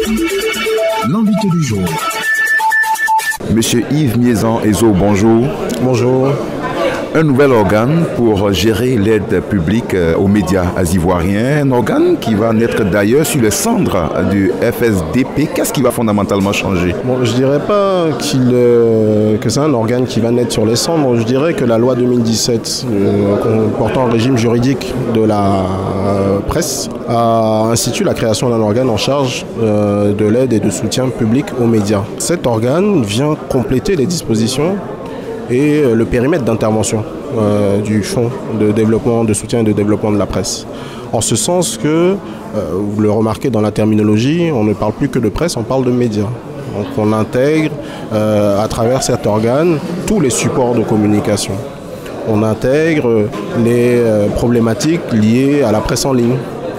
L'invité du jour. Monsieur Yves Miezan-Ezo, bonjour. Bonjour. Un nouvel organe pour gérer l'aide publique aux médias ivoiriens, un organe qui va naître d'ailleurs sur les cendres du FSDP. Qu'est-ce qui va fondamentalement changer? Bon, je dirais pas que c'est un organe qui va naître sur les cendres. Je dirais que la loi 2017 portant un régime juridique de la presse a institué la création d'un organe en charge de l'aide et de soutien public aux médias. Cet organe vient compléter les dispositions et le périmètre d'intervention du Fonds de développement, de soutien et de développement de la presse. En ce sens que, vous le remarquez dans la terminologie, on ne parle plus que de presse, on parle de médias. Donc on intègre à travers cet organe tous les supports de communication. On intègre les problématiques liées à la presse en ligne.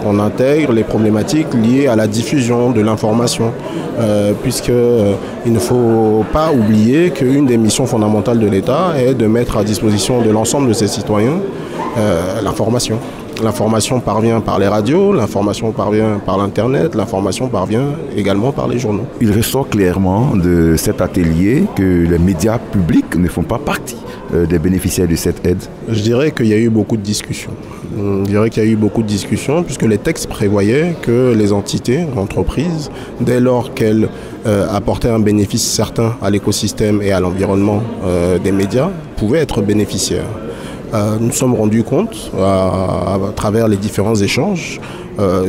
On intègre les problématiques liées à la diffusion de l'information, puisqu'il ne faut pas oublier qu'une des missions fondamentales de l'État est de mettre à disposition de l'ensemble de ses citoyens l'information. L'information parvient par les radios, l'information parvient par l'Internet, l'information parvient également par les journaux. Il ressort clairement de cet atelier que les médias publics ne font pas partie des bénéficiaires de cette aide. Je dirais qu'il y a eu beaucoup de discussions. Puisque les textes prévoyaient que les entités, entreprises, dès lors qu'elles apportaient un bénéfice certain à l'écosystème et à l'environnement des médias, pouvaient être bénéficiaires. Nous nous sommes rendus compte, à travers les différents échanges,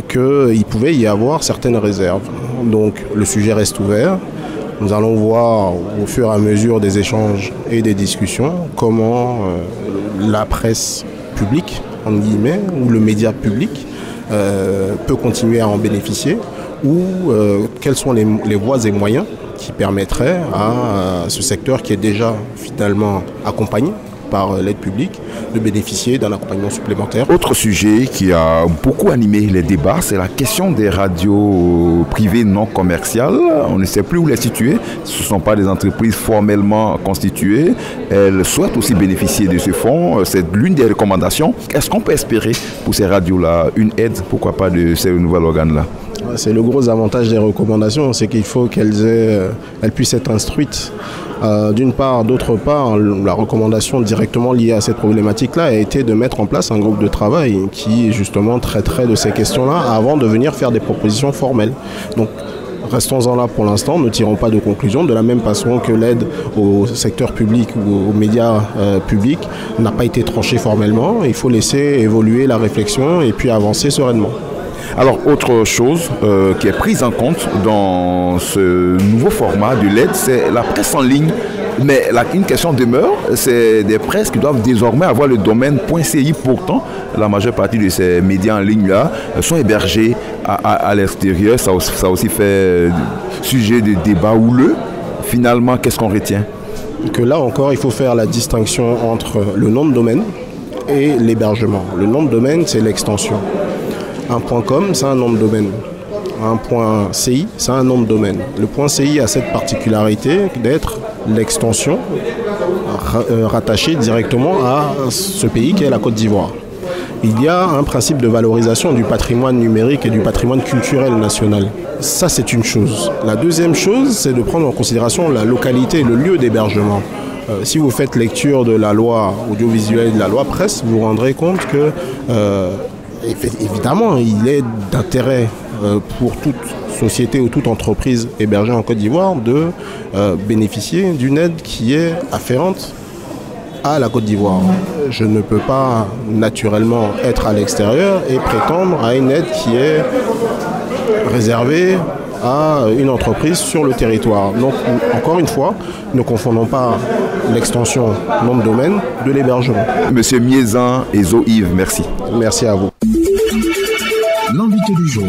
qu'il pouvait y avoir certaines réserves. Donc le sujet reste ouvert. Nous allons voir au fur et à mesure des échanges et des discussions comment la presse publique, entre guillemets, ou le média public peut continuer à en bénéficier, ou quelles sont les voies et moyens qui permettraient à ce secteur qui est déjà finalement accompagné par l'aide publique, de bénéficier d'un accompagnement supplémentaire. Autre sujet qui a beaucoup animé les débats, c'est la question des radios privées non commerciales. On ne sait plus où les situer. Ce ne sont pas des entreprises formellement constituées. Elles souhaitent aussi bénéficier de ce fonds. C'est l'une des recommandations. Est-ce qu'on peut espérer pour ces radios-là une aide, pourquoi pas, de ces nouveaux organes-là? C'est le gros avantage des recommandations, c'est qu'il faut qu'elles puissent être instruites. D'une part, d'autre part, la recommandation directement liée à cette problématique-là a été de mettre en place un groupe de travail qui justement traiterait de ces questions-là avant de venir faire des propositions formelles. Donc, restons-en là pour l'instant, ne tirons pas de conclusion, de la même façon que l'aide au secteur public ou aux médias publics n'a pas été tranchée formellement. Il faut laisser évoluer la réflexion et puis avancer sereinement. Alors, autre chose qui est prise en compte dans ce nouveau format de l'aide, c'est la presse en ligne. Mais une question demeure, c'est des presses qui doivent désormais avoir le domaine .ci. Pourtant, la majeure partie de ces médias en ligne-là sont hébergés à l'extérieur. Ça a aussi fait sujet de débat houleux. Finalement, qu'est-ce qu'on retient? Que là encore, il faut faire la distinction entre le nom de domaine et l'hébergement. Le nom de domaine, c'est l'extension. Un .com, c'est un nom de domaine. Un .ci, c'est un nom de domaine. Le .ci a cette particularité d'être l'extension rattachée directement à ce pays qui est la Côte d'Ivoire. Il y a un principe de valorisation du patrimoine numérique et du patrimoine culturel national. Ça, c'est une chose. La deuxième chose, c'est de prendre en considération la localité, le lieu d'hébergement. Si vous faites lecture de la loi audiovisuelle et de la loi presse, vous vous rendrez compte que évidemment, il est d'intérêt pour toute société ou toute entreprise hébergée en Côte d'Ivoire de bénéficier d'une aide qui est afférente à la Côte d'Ivoire. Je ne peux pas naturellement être à l'extérieur et prétendre à une aide qui est réservée à une entreprise sur le territoire. Donc, encore une fois, ne confondons pas l'extension nom de domaine de l'hébergement. Monsieur Miezan-Ezo Yves, merci. Merci à vous. L'invité du jour.